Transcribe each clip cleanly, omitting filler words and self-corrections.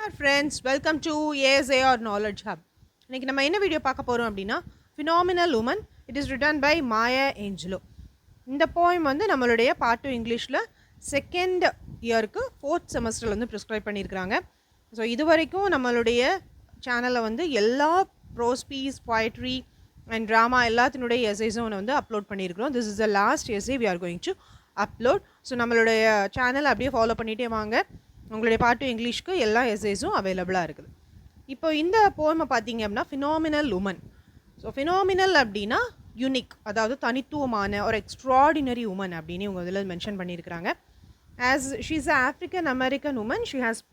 Hi friends, welcome to ASA or Knowledge Hub. இன்னைக்கு நம்ம என்ன வீடியோ பார்க்க போறோம் அப்படின்னா Phenomenal Woman. It is written by Maya Angelou. இந்த poem வந்து நம்மளுடைய பார்ட் 2 இங்கிலீஷில் செகண்ட் இயருக்கு ஃபோர்த் செமஸ்டரில் வந்து ப்ரிஸ்கிரைப் பண்ணியிருக்கிறாங்க. ஸோ இது வரைக்கும் நம்மளுடைய சேனலில் வந்து எல்லா prose piece poetry and drama எல்லாத்தினுடைய எஸ்ஐஸும் வந்து அப்லோட் பண்ணியிருக்கிறோம். This is the last SI we are going to upload. So நம்மளுடைய சேனலை அப்படியே ஃபாலோ பண்ணிகிட்டே வாங்க. உங்களுடைய பார்ட் 2 இங்கிலீஷ்க்கு எல்லா எஸ்ஐஸும் அவைலபிளாக இருக்குது. இப்போ இந்த போயமை பார்த்தீங்க அப்படின்னா ஃபினாமினல் உமன். ஸோ ஃபினாமினல் அப்படின்னா யூனிக், அதாவது தனித்துவமான ஒரு எக்ஸ்ட்ராடினரி உமன் அப்படின்னு இவங்க இதில் மென்ஷன் பண்ணியிருக்கிறாங்க. As she is African American woman, she has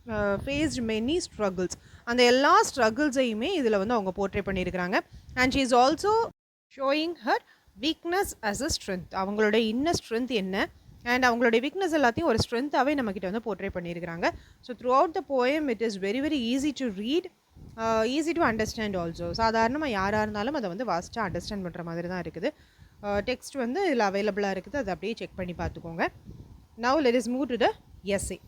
faced many struggles. அந்த எல்லா ஸ்ட்ரகிள்ஸையுமே இதில் வந்து அவங்க போர்ட்ரே பண்ணியிருக்கிறாங்க. And she is also showing her weakness as a strength. அவங்களோட இன்னர் ஸ்ட்ரென்த் என்ன அண்ட் அவங்களுடைய வீக்னஸ் எல்லாத்தையும் ஒரு ஸ்ட்ரென்த்தாகவே நம்மக்கிட்ட வந்து போர்ட்ரே பண்ணியிருக்கிறாங்க. So throughout the poem it is very very easy to read, easy to understand also. சாதாரணமாக யாராக இருந்தாலும் அதை வந்து வாஸ்ட்டாக அண்டர்ஸ்டாண்ட் பண்ணுற மாதிரி தான் இருக்குது. டெக்ஸ்ட் வந்து இதில் அவைலபிளாக இருக்குது, அதை அப்படியே செக் பண்ணி பார்த்துக்கோங்க. Now let us move to the essay.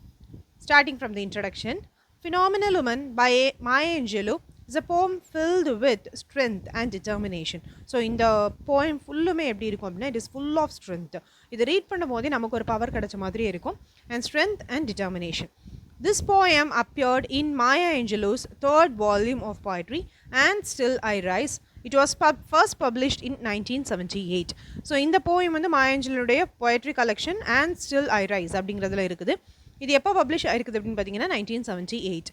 Starting from the introduction, Phenomenal Woman by Maya Angelou is a poem filled with strength and determination. So in the poem ஃபுல்லுமே எப்படி இருக்கும் அப்படின்னா it is full of strength. இதை read பண்ணும் போதே நமக்கு ஒரு power கிடைச்ச மாதிரி இருக்கும். And strength and determination. This poem appeared in Maya Angelou's third volume of poetry and Still I Rise. It was first published in 1978. So இந்த poem வந்து மாயா ஏஞ்சலோடைய poetry collection and Still I Rise அப்படிங்கிறதுல இருக்குது. இது எப்போ publish ஆயிருக்குது அப்படின்னு பார்த்தீங்கன்னா 1978.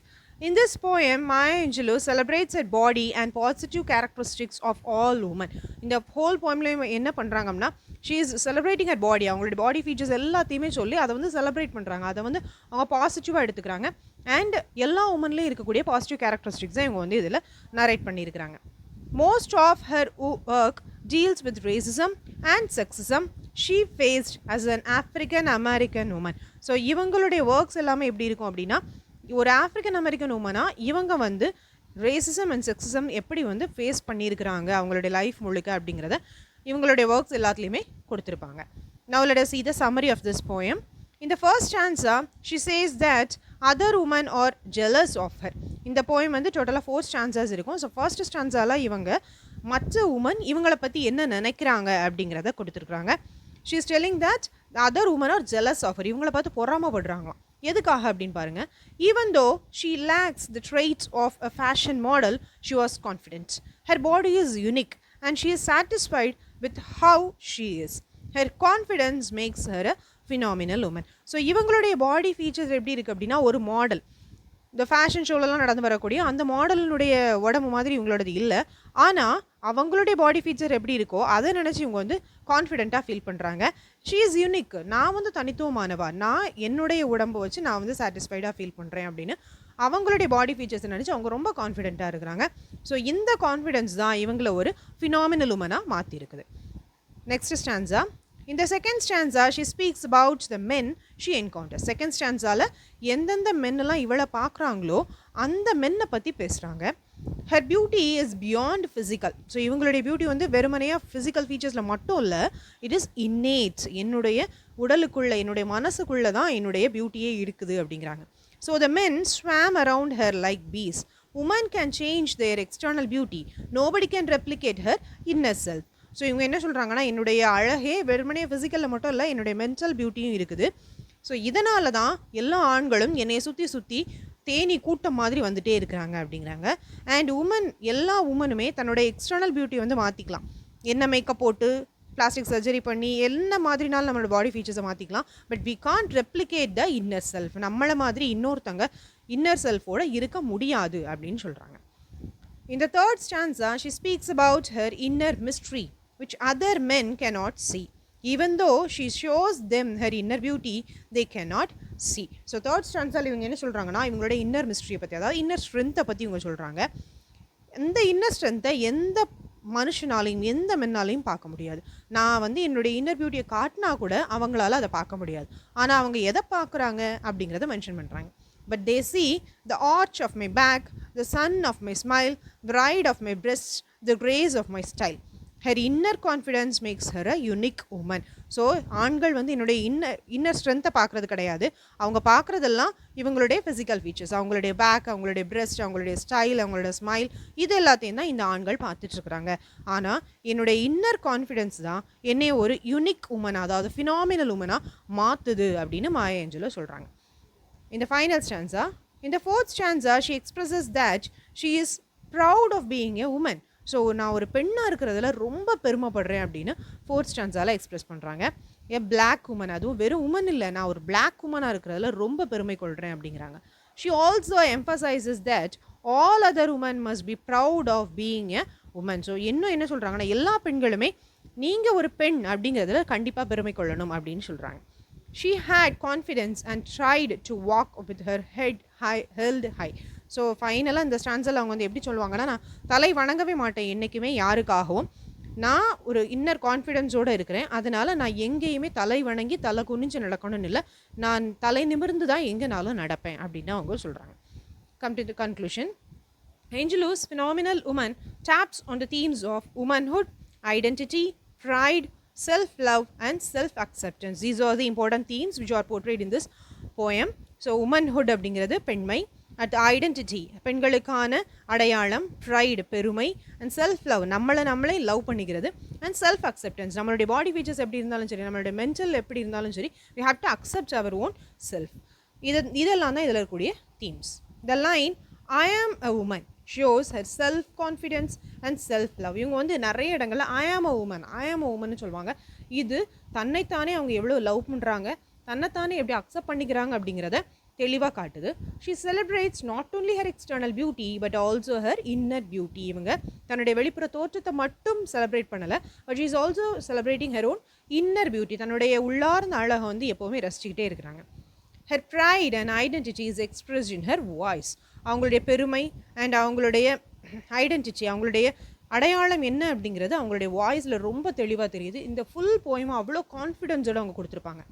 In this poem, Maya Angelou celebrates her body and positive characteristics of all women. இந்த whole poemல என்ன பண்ணுறாங்கன்னா she is celebrating her body. அவங்களுடைய பாடி ஃபீச்சர்ஸ் எல்லாத்தையுமே சொல்லி அதை வந்து செலிப்ரேட் பண்ணுறாங்க. அதை வந்து அவங்க பாசிட்டிவாக எடுத்துக்கிறாங்க. அண்ட் எல்லா உமன்லேயும் இருக்கக்கூடிய பாசிட்டிவ் கேரக்டரிஸ்டிக்ஸை இவங்க வந்து இதில் நரேட் பண்ணியிருக்கிறாங்க. Most of her work deals with racism and sexism she faced as an African American woman. So இவங்களுடைய ஒர்க்ஸ் எல்லாமே எப்படி இருக்கும் அப்படின்னா ஒரு ஆஃப்ரிக்கன் அமெரிக்கன் உமனாக இவங்க வந்து ரேசிசம் அண்ட் செக்ஸிசம் எப்படி வந்து ஃபேஸ் பண்ணியிருக்கிறாங்க அவங்களுடைய லைஃப் முழுக்க அப்படிங்கிறத இவங்களுடைய ஒர்க்ஸ் எல்லாத்துலேயுமே கொடுத்துருப்பாங்க. Now let us see the summary of this poem. In the first stanza, she says that other women are jealous of her. இந்த போயம் வந்து டோட்டலாக 4 ஸ்டான்சாஸ் இருக்கும். ஸோ ஃபர்ஸ்ட் ஸ்டான்ஸால இவங்க மற்ற உமன் இவங்களை பற்றி என்ன நினைக்கிறாங்க அப்படிங்கிறத கொடுத்துருக்குறாங்க. She is telling that other woman are jealous of her. இவங்களை பார்த்து பொறாமப்படுறாங்களாம். எதுக்காக அப்படின்னு பாருங்க. Even though she lacks the traits of a fashion model, she was confident. Her body is unique and she is satisfied with how she is. Her confidence makes her a phenomenal woman. So இவங்களுடைய body features எப்படி இருக்குது அப்படின்னா ஒரு model. இந்த fashion ஷோலெலாம் நடந்து வரக்கூடிய அந்த மாடலினுடைய உடம்பு மாதிரி இவங்களோடது இல்லை. ஆனால் அவங்களுடைய பாடி ஃபீச்சர் எப்படி இருக்கோ அதை நினச்சி இவங்க வந்து கான்ஃபிடென்ட்டாக ஃபீல் பண்ணுறாங்க. She is unique. நான் வந்து தனித்துவமானவா, நான் என்னுடைய உடம்பு வச்சு நான் வந்து சாட்டிஸ்ஃபைடாக ஃபீல் பண்ணுறேன் அப்படின்னு அவங்களுடைய பாடி ஃபீச்சர்ஸை நினச்சி அவங்க ரொம்ப கான்ஃபிடென்ட்டாக இருக்கிறாங்க. ஸோ இந்த கான்ஃபிடென்ஸ் தான் இவங்களை ஒரு ஃபினாமினல் உமனாக மாற்றிருக்குது. Next stanza. In the second stanza, she speaks about the men she encounters. Second stanzaல எந்தெந்த மென்னெல்லாம் இவளை பார்க்குறாங்களோ அந்த மென்னை பற்றி பேசுகிறாங்க. Her beauty is beyond physical. So இவங்களுடைய பியூட்டி வந்து வெறுமனையாக ஃபிசிக்கல் ஃபீச்சர்ஸில் மட்டும் இல்லை, இட் இஸ் innate. என்னுடைய உடலுக்குள்ளே என்னுடைய மனசுக்குள்ளே தான் என்னுடைய பியூட்டியே இருக்குது அப்படிங்கிறாங்க. So the men swam around her like bees. Women can change their external beauty. Nobody can replicate her inner self. So இவங்க என்ன சொல்கிறாங்கன்னா என்னுடைய அழகே வெறுமனே ஃபிசிக்கலில் மட்டும் இல்லை, என்னுடைய மென்டல் பியூட்டியும் இருக்குது. ஸோ இதனால தான் எல்லா ஆண்களும் என்னை சுற்றி சுற்றி தேனி கூட்டம் மாதிரி வந்துகிட்டே இருக்கிறாங்க அப்படிங்கிறாங்க. அண்ட் உமன் எல்லா உமனுமே தன்னுடைய எக்ஸ்டர்னல் பியூட்டி வந்து மாற்றிக்கலாம். என்ன மேக்கப் போட்டு பிளாஸ்டிக் சர்ஜரி பண்ணி என்ன மாதிரினாலும் நம்மளோட பாடி ஃபீச்சர்ஸை மாற்றிக்கலாம். But we can't replicate the inner self. நம்மளை மாதிரி இன்னொருத்தங்க இன்னர் செல்ஃபோடு இருக்க முடியாது அப்படின்னு சொல்கிறாங்க. In the third stanza, she speaks about her inner mystery, which other men cannot see. Even though she shows them her inner beauty, they cannot see. So third stanza இவங்க என்ன சொல்கிறாங்கன்னா இவங்களோட இன்னர் மிஸ்ட்ரியை பற்றி, அதாவது இன்னர் ஸ்ட்ரென்த்தை பற்றி இவங்க சொல்கிறாங்க. இந்த இன்னர் ஸ்ட்ரென்த்தை எந்த மனுஷனாலையும் எந்த மென்னாலையும் பார்க்க முடியாது. நான் வந்து என்னுடைய இன்னர் பியூட்டியை காட்டினா கூட அவங்களால அதை பார்க்க முடியாது. ஆனால் அவங்க எதை பார்க்குறாங்க அப்படிங்கிறத மென்ஷன் பண்ணுறாங்க. But they see the arch of my back, the sun of my smile, the ride of my breasts, the grace of my style. her inner confidence makes her a unique woman. So ஆண்கள் வந்து என்னுடைய inner ஸ்ட்ரென்த்தை பார்க்குறது கிடையாது. அவங்க பார்க்குறதெல்லாம் இவங்களுடைய physical features, அவங்களுடைய back, அவங்களுடைய பிரெஸ்ட், அவங்களுடைய ஸ்டைல், அவங்களோட ஸ்மைல், இது எல்லாத்தையும் தான் இந்த ஆண்கள் பார்த்துட்ருக்குறாங்க. ஆனால் என்னுடைய இன்னர் கான்ஃபிடென்ஸ் தான் என்னை ஒரு யூனிக் உமனாக, அதாவது ஃபினாமினல் உமனாக மாற்றுது அப்படின்னு மாயா ஏஞ்சலோ சொல்கிறாங்க. In the final stanza, in the fourth stanza, she expresses that she is proud of being a woman. So நான் ஒரு பெண்ணாக இருக்கிறதுல ரொம்ப பெருமைப்படுறேன் அப்படின்னு ஃபோர்த் ஸ்டான்ஸால் எக்ஸ்பிரஸ் பண்ணுறாங்க. ஏ பிளாக் உமன், அதுவும் வெறும் உமன் இல்லை, நான் ஒரு பிளாக் உமனாக இருக்கிறதுல ரொம்ப பெருமை கொள்கிறேன் அப்படிங்கிறாங்க. She also emphasises that all other woman must be proud of being a woman. So இன்னும் என்ன சொல்கிறாங்கன்னா, எல்லா பெண்களுமே நீங்கள் ஒரு பெண் அப்படிங்கிறதுல கண்டிப்பாக பெருமை கொள்ளணும் அப்படின்னு சொல்கிறாங்க. She had confidence and tried to walk with her head held high. So ஃபைனலாக இந்த ஸ்டான்ஸில் அவங்க வந்து எப்படி சொல்லுவாங்கன்னா, நான் தலை வணங்கவே மாட்டேன் என்றைக்குமே யாருக்காகவும், நான் ஒரு இன்னர் கான்ஃபிடென்ஸோடு இருக்கிறேன், அதனால் நான் எங்கேயுமே தலை வணங்கி தலை குனிஞ்சு நடக்கணும்னு இல்லை, நான் தலை நிமிர்ந்து தான் எங்கேனாலும் நடப்பேன் அப்படின்னு அவங்க சொல்கிறாங்க. Come to the conclusion. Angelou's phenomenal woman taps on the themes of womanhood, identity, pride, self-love and self-acceptance. These are the important themes which are portrayed in this poem. So womanhood அப்படிங்கிறது பெண்மை, at identity பெண்களுக்கான அடையாளம், pride பெருமை, and self-love நம்மளே love பண்ணிக்கிறது, and self-acceptance நம்மளுடைய பாடி features எப்படி இருந்தாலும் சரி, நம்மளுடைய மென்டல் எப்படி இருந்தாலும் சரி, we have to accept our own self. இதெல்லாம் தான் இதில் இருக்கக்கூடிய themes. The line I am a woman shows her self-confidence and self-love. இவங்க வந்து நிறைய இடங்களில் I am a woman சொல்லுவாங்க. இது தன்னைத்தானே அவங்க எவ்வளோ லவ் பண்ணுறாங்க, தன்னைத்தானே எப்படி அக்செப்ட் பண்ணிக்கிறாங்க அப்படிங்கிறத தெளிவாக காட்டுது. She celebrates not only her external beauty but also her inner beauty. இவங்க தன்னுடைய வெளிப்புற தோற்றத்தை மட்டும் செலிப்ரேட் பண்ணலை, but she is also celebrating her own inner beauty. தன்னுடைய உள்ளார்ந்த அழகை வந்து எப்போவுமே ரசிச்சுக்கிட்டே இருக்கிறாங்க. Her pride and identity is expressed in her voice. அவங்களுடைய பெருமை அண்ட் அவங்களுடைய ஐடென்டிட்டி, அவங்களுடைய அடையாளம் என்ன அப்படிங்கிறது அவங்களுடைய வாய்ஸில் ரொம்ப தெளிவாக தெரியுது. இந்த ஃபுல் போயமாக அவ்வளோ கான்ஃபிடென்ஸோடு அவங்க கொடுத்துருப்பாங்க.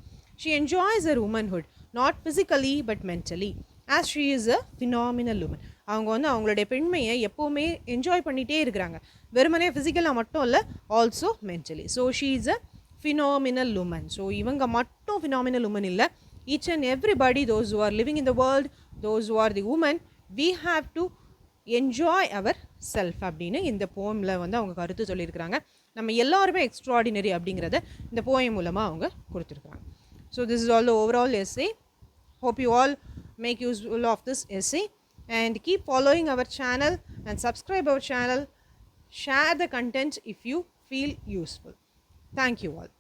She enjoys her womanhood not physically but mentally as she is a phenomenal woman. அவங்க வந்து அவங்களுடைய பெண்மையை எப்போவுமே என்ஜாய் பண்ணிகிட்டே இருக்கிறாங்க, வெறுமனே ஃபிசிக்கலாக மட்டும் இல்லை, also mentally. So she is a phenomenal woman. So இவங்க மட்டும் ஃபினாமினல் உமன் இல்லை, each and everybody, those who are living in the world, those who are the women, we have to enjoy our self அப்படின்னு இந்த போயமில் வந்து அவங்க கருத்து சொல்லியிருக்கிறாங்க. நம்ம எல்லாருமே எக்ஸ்ட்ராடினரி அப்படிங்கிறத இந்த போயம் மூலமாக அவங்க கொடுத்துருக்குறாங்க. So this is all the overall essay. Hope you all make useful of this essay and keep following our channel and subscribe our channel. Share the content if you feel useful. Thank you all.